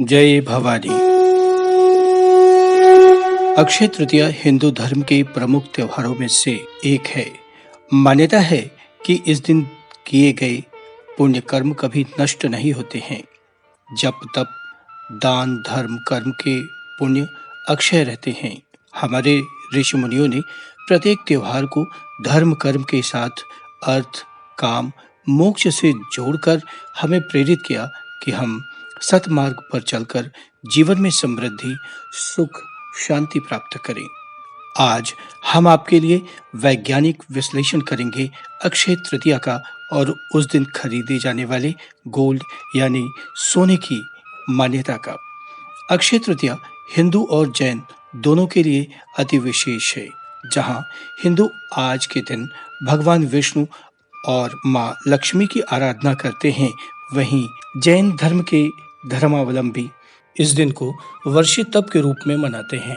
जय भवानी। अक्षय तृतीया हिंदू धर्म के प्रमुख त्योहारों में से एक है। मान्यता है कि इस दिन किए गए पुण्य कर्म कभी नष्ट नहीं होते हैं। जप तप दान धर्म कर्म के पुण्य अक्षय रहते हैं। हमारे ऋषि मुनियों ने प्रत्येक त्योहार को धर्म कर्म के साथ अर्थ काम मोक्ष से जोड़कर हमें प्रेरित किया कि हम सतमार्ग पर चलकर जीवन में समृद्धि सुख शांति प्राप्त करें। आज हम आपके लिए वैज्ञानिक विश्लेषण करेंगे अक्षय तृतीया का और उस दिन खरीदे जाने वाले गोल्ड यानी सोने की मान्यता का। अक्षय तृतीया हिंदू और जैन दोनों के लिए अति विशेष है। जहां हिंदू आज के दिन भगवान विष्णु और मां लक्ष्मी की आराधना करते हैं, वहीं जैन धर्म के धर्मावलंबी इस दिन को वर्षी तप के रूप में मनाते हैं।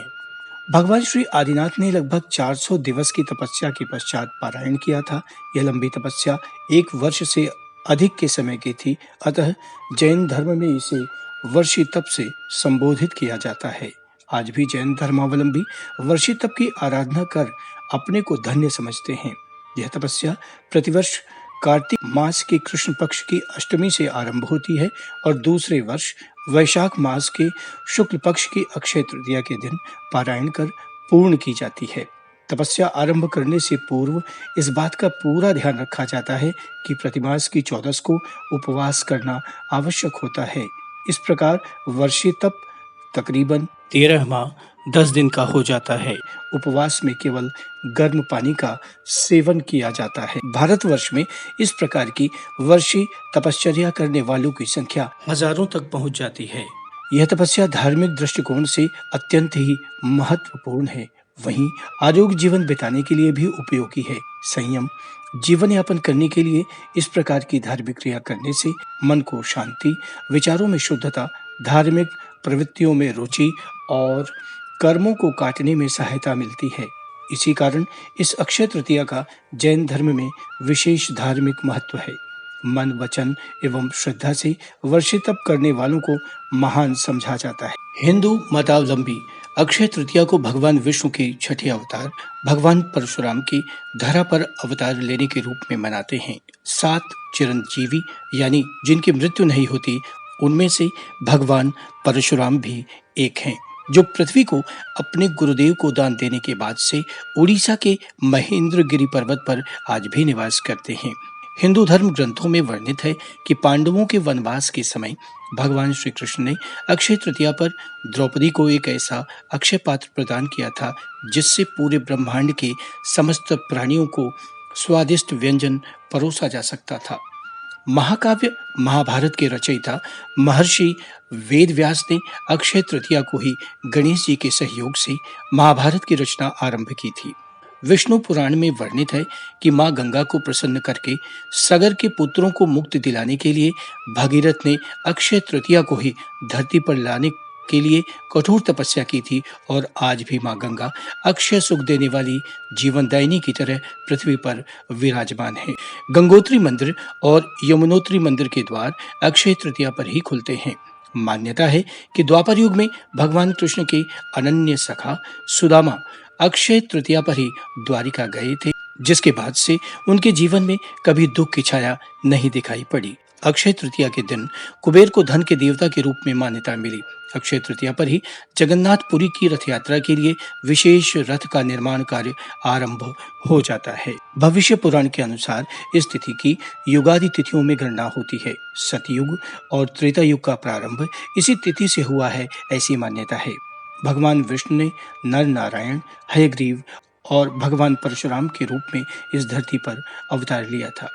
भगवान श्री आदिनाथ ने लगभग 400 दिवस की तपस्या के पश्चात पारायण किया था। यह लंबी तपस्या 1 वर्ष से अधिक के समय की थी, अतः जैन धर्म में इसे वर्षी तप से संबोधित किया जाता है। आज भी जैन धर्मावलंबी वर्षी तप की आराधना कर अपने को धन्य समझते हैं। यह तपस्या प्रतिवर्ष कार्तिक मास के कृष्ण पक्ष की अष्टमी से आरंभ होती है और दूसरे वर्ष वैशाख मास के शुक्ल पक्ष की अक्षय तृतीया के दिन पारायण कर पूर्ण की जाती है। तपस्या आरंभ करने से पूर्व इस बात का पूरा ध्यान रखा जाता है कि प्रतिमास की 14 को उपवास करना आवश्यक होता है। इस प्रकार वर्षी तप तकरीबन 13 माह 10 दिन का हो जाता है। उपवास में केवल गर्म पानी का सेवन किया जाता है। भारतवर्ष में इस प्रकार की वर्षी तपश्चर्या करने वालों की संख्या हजारों तक पहुंच जाती है। यह तपस्या धार्मिक दृष्टिकोण से अत्यंत ही महत्वपूर्ण है। वहीं आरोग्य जीवन बिताने के लिए भी उपयोगी है। संयम जीवन यापन करने के लिए इस प्रकार की धार्मिक क्रिया करने से मन को शांति, विचारों में शुद्धता, धार्मिक प्रवृत्तियों में रुचि और कर्मों को काटने में सहायता मिलती है। इसी कारण इस अक्षय तृतीया का जैन धर्म में विशेष धार्मिक महत्व है। मन वचन एवं श्रद्धा से वर्षी तप करने वालों को महान समझा जाता है। हिंदू मतावलंबी अक्षय तृतीया को भगवान विष्णु के छठे अवतार भगवान परशुराम की धरा पर अवतार लेने के रूप में मनाते हैं। 7 चिरंजीवी यानी जिनकी मृत्यु नहीं होती, उनमें से भगवान परशुराम भी एक हैं, जो पृथ्वी को अपने गुरुदेव को दान देने के बाद से उड़ीसा के महेंद्रगिरी पर्वत पर आज भी निवास करते हैं। हिंदू धर्म ग्रंथों में वर्णित है कि पांडवों के वनवास के समय भगवान श्री कृष्ण ने अक्षय तृतीया पर द्रौपदी को एक ऐसा अक्षय पात्र प्रदान किया था जिससे पूरे ब्रह्मांड के समस्त प्राणियों को स्वादिष्ट व्यंजन परोसा जा सकता था। महाकाव्य महाभारत के रचयिता महर्षि वेदव्यास ने अक्षय तृतीया को ही गणेश जी के सहयोग से महाभारत की रचना आरंभ की थी। विष्णु पुराण में वर्णित है कि मां गंगा को प्रसन्न करके सगर के पुत्रों को मुक्ति दिलाने के लिए भगीरथ ने अक्षय तृतीया को ही धरती पर लाने के लिए कठोर तपस्या की थी और आज भी मां गंगा अक्षय सुख देने वाली जीवनदायिनी की तरह पृथ्वी पर विराजमान है। गंगोत्री मंदिर और यमुनोत्री मंदिर के द्वार अक्षय तृतीया पर ही खुलते हैं। मान्यता है कि द्वापर युग में भगवान कृष्ण के अनन्य सखा सुदामा अक्षय तृतीया पर ही द्वारिका गए थे, जिसके बाद से उनके जीवन में कभी दुख की छाया नहीं दिखाई पड़ी। अक्षय तृतीया के दिन कुबेर को धन के देवता के रूप में मान्यता मिली। अक्षय तृतीया पर ही जगन्नाथपुरी की रथ यात्रा के लिए विशेष रथ का निर्माण कार्य आरंभ हो जाता है। भविष्य पुराण के अनुसार इस तिथि की युगादि तिथियों में गणना होती है। सतयुग और त्रेता युग का प्रारंभ इसी तिथि से हुआ है, ऐसी मान्यता है। भगवान विष्णु ने नर नारायण, हयग्रीव और भगवान परशुराम के रूप में इस धरती पर अवतार लिया था।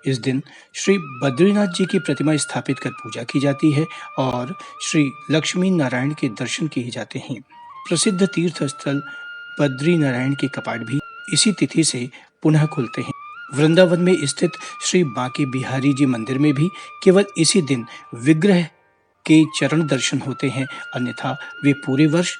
इस दिन श्री बद्रीनाथ जी की प्रतिमा स्थापित कर पूजा की जाती है और श्री लक्ष्मी नारायण के दर्शन किए जाते हैं। प्रसिद्ध तीर्थ स्थल बद्री नारायण के कपाट भी इसी तिथि से पुनः खुलते हैं। वृंदावन में स्थित श्री बांके बिहारी जी मंदिर में भी केवल इसी दिन विग्रह के चरण दर्शन होते हैं, अन्यथा वे पूरे वर्ष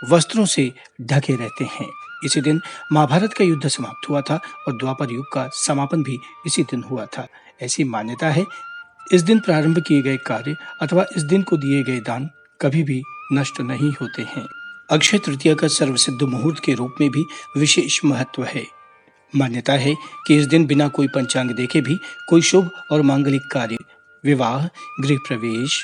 वस्त्रों से ढके रहते हैं। इसी दिन महाभारत का युद्ध समाप्त हुआ था और द्वापर युग का समापन भी इसी दिन हुआ था, ऐसी मान्यता है। इस दिन प्रारंभ किए गए कार्य अथवा इस दिन को दिए गए दान कभी भी नष्ट नहीं होते हैं। अक्षय तृतीया का सर्वसिद्ध मुहूर्त के रूप में भी विशेष महत्व है। मान्यता है कि इस दिन बिना कोई पंचांग देखे भी कोई शुभ और मांगलिक कार्य, विवाह, गृह प्रवेश,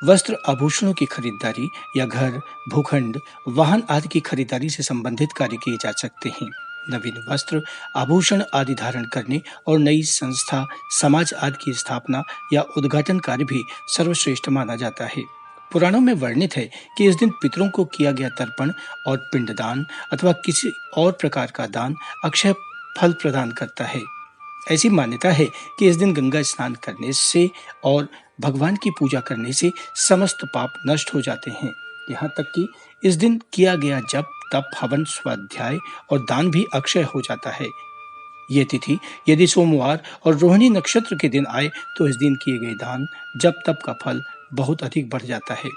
वस्त्र आभूषणों की खरीदारी या घर, भूखंड, वाहन आदि की खरीदारी से संबंधित कार्य किए जा सकते हैं। नवीन वस्त्र, आभूषण आदि धारण करने और नई संस्था, समाज आदि की स्थापना या उद्घाटन कार्य भी सर्वश्रेष्ठ माना जाता है। पुराणों में वर्णित है कि इस दिन पितरों को किया गया तर्पण और पिंडदान अथवा किसी और प्रकार का दान अक्षय फल प्रदान करता है। ऐसी मान्यता है कि इस दिन गंगा स्नान करने से और भगवान की पूजा करने से समस्त पाप नष्ट हो जाते हैं। यहाँ तक कि इस दिन किया गया जप, तप, हवन, स्वाध्याय और दान भी अक्षय हो जाता है। ये तिथि यदि सोमवार और रोहिणी नक्षत्र के दिन आए तो इस दिन किए गए दान, जप, तप का फल बहुत अधिक बढ़ जाता है।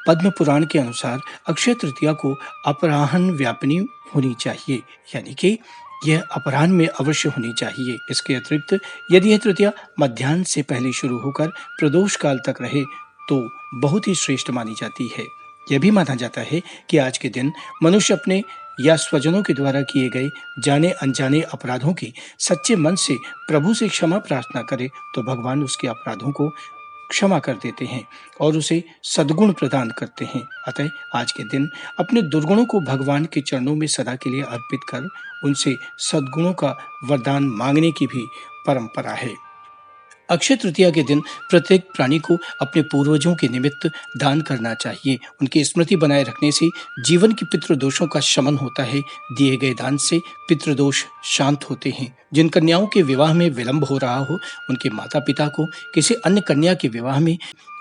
पद्म पुराण के अनुसार अक्षय तृतीया को अपराह्न व्यापिनी होनी चाहिए, यानी कि यह अपराह्न में अवश्य होनी चाहिए। इसके अतिरिक्त यदि यह तृतीया मध्याह्न से पहले शुरू होकर प्रदोष काल तक रहे तो बहुत ही श्रेष्ठ मानी जाती है। यह भी माना जाता है कि आज के दिन मनुष्य अपने या स्वजनों के द्वारा किए गए जाने अनजाने अपराधों की सच्चे मन से प्रभु से क्षमा प्रार्थना करे तो भगवान उसके अपराधों को क्षमा कर देते हैं और उसे सद्गुण प्रदान करते हैं। अतः आज के दिन अपने दुर्गुणों को भगवान के चरणों में सदा के लिए अर्पित कर उनसे सद्गुणों का वरदान मांगने की भी परंपरा है। अक्षय तृतीया के दिन प्रत्येक प्राणी को अपने पूर्वजों के निमित्त दान करना चाहिए। उनकी स्मृति बनाए रखने से जीवन के पितृदोषों का शमन होता है। दिए गए दान से पितृदोष शांत होते हैं। जिन कन्याओं के विवाह में विलंब हो रहा हो, उनके माता पिता को किसी अन्य कन्या के विवाह में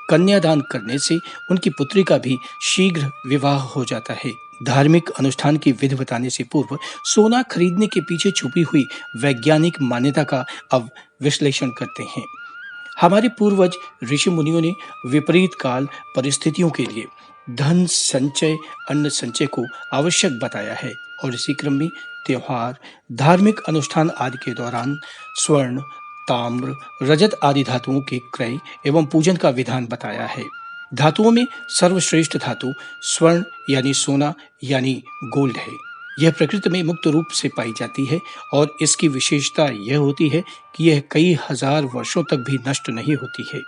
कन्यादान करने से उनकी पुत्री का भी शीघ्र विवाह हो जाता है। धार्मिक अनुष्ठान की विधि बताने से पूर्व सोना खरीदने के पीछे छुपी हुई वैज्ञानिक मान्यता का अब विश्लेषण करते हैं। हमारे पूर्वज ऋषि मुनियों ने विपरीत काल परिस्थितियों के लिए धन संचय, अन्न संचय को आवश्यक बताया है और इसी क्रम में त्योहार, धार्मिक अनुष्ठान आदि के दौरान स्वर्ण, ताम्र, रजत आदि धातुओं के क्रय एवं पूजन का विधान बताया है। धातुओं में सर्वश्रेष्ठ धातु स्वर्ण यानी सोना यानी गोल्ड है। यह प्रकृति में मुक्त रूप से पाई जाती है और इसकी विशेषता यह होती है कि यह कई हजार वर्षों तक भी नष्ट नहीं होती है।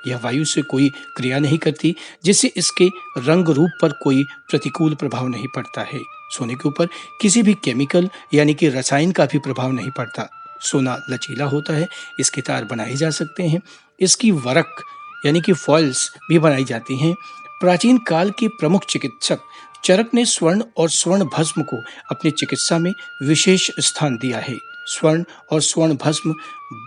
यह वायु से कोई क्रिया नहीं करती, जिससे इसके रंग रूप पर कोई प्रतिकूल प्रभाव नहीं पड़ता है। सोने के ऊपर किसी भी केमिकल यानी कि रसायन का भी प्रभाव नहीं पड़ता। सोना लचीला होता है, इसके तार बनाए जा सकते हैं। इसकी वरक यानी कि फॉइल्स भी बनाई जाती हैं। प्राचीन काल के प्रमुख चिकित्सक चरक ने स्वर्ण और स्वर्ण भस्म को अपनी चिकित्सा में विशेष स्थान दिया है। स्वर्ण और स्वर्ण भस्म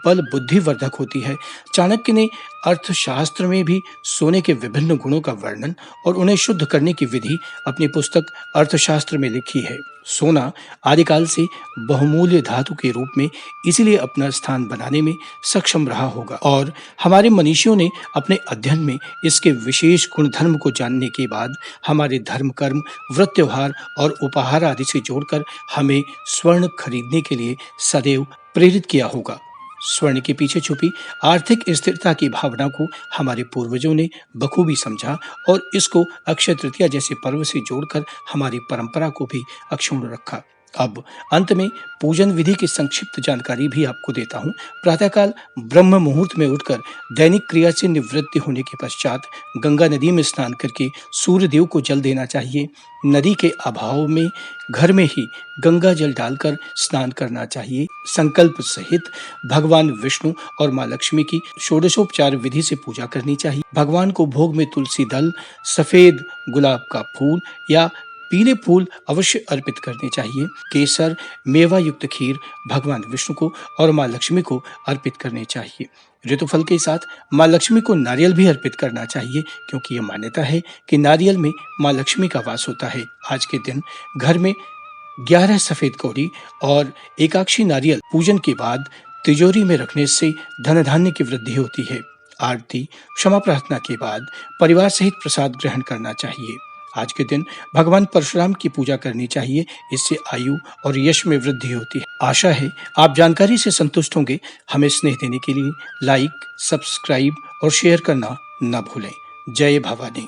बल बुद्धि वर्धक होती है। चाणक्य ने अर्थशास्त्र में भी सोने के विभिन्न गुणों का वर्णन और उन्हें शुद्ध करने की विधि अपनी पुस्तक अर्थशास्त्र में लिखी है। सोना आदिकाल से बहुमूल्य धातु के रूप में इसीलिए अपना स्थान बनाने में सक्षम रहा होगा और हमारे मनीषियों ने अपने अध्ययन में इसके विशेष गुण धर्म को जानने के बाद हमारे धर्म, कर्म, व्रत, त्योहार और उपहार आदि से जोड़कर हमें स्वर्ण खरीदने के लिए सदैव प्रेरित किया होगा। स्वर्ण के पीछे छुपी आर्थिक स्थिरता की भावना को हमारे पूर्वजों ने बखूबी समझा और इसको अक्षय तृतीया जैसे पर्व से जोड़कर हमारी परंपरा को भी अक्षुण्ण रखा। अब अंत में पूजन विधि की संक्षिप्त जानकारी भी आपको देता हूँ। प्रातःकाल ब्रह्म मुहूर्त में उठकर दैनिक क्रिया से निवृत्ति होने के पश्चात गंगा नदी में स्नान करके सूर्य देव को जल देना चाहिए। नदी के अभाव में घर में ही गंगा जल डालकर स्नान करना चाहिए। संकल्प सहित भगवान विष्णु और माँ लक्ष्मी की षोडशोपचार विधि से पूजा करनी चाहिए। भगवान को भोग में तुलसी दल, सफेद गुलाब का फूल या पीले फूल अवश्य अर्पित करने चाहिए। केसर, मेवा युक्त खीर भगवान विष्णु को और माँ लक्ष्मी को अर्पित करने चाहिए। ऋतुफल के साथ माँ लक्ष्मी को नारियल भी अर्पित करना चाहिए, क्योंकि यह मान्यता है कि नारियल में माँ लक्ष्मी का वास होता है। आज के दिन घर में 11 सफेद कौड़ी और एकाक्षी नारियल पूजन के बाद तिजोरी में रखने से धन धान्य की वृद्धि होती है। आरती, क्षमा प्रार्थना के बाद परिवार सहित प्रसाद ग्रहण करना चाहिए। आज के दिन भगवान परशुराम की पूजा करनी चाहिए। इससे आयु और यश में वृद्धि होती है। आशा है आप जानकारी से संतुष्ट होंगे। हमें स्नेह देने के लिए लाइक, सब्सक्राइब और शेयर करना न भूलें। जय भवानी।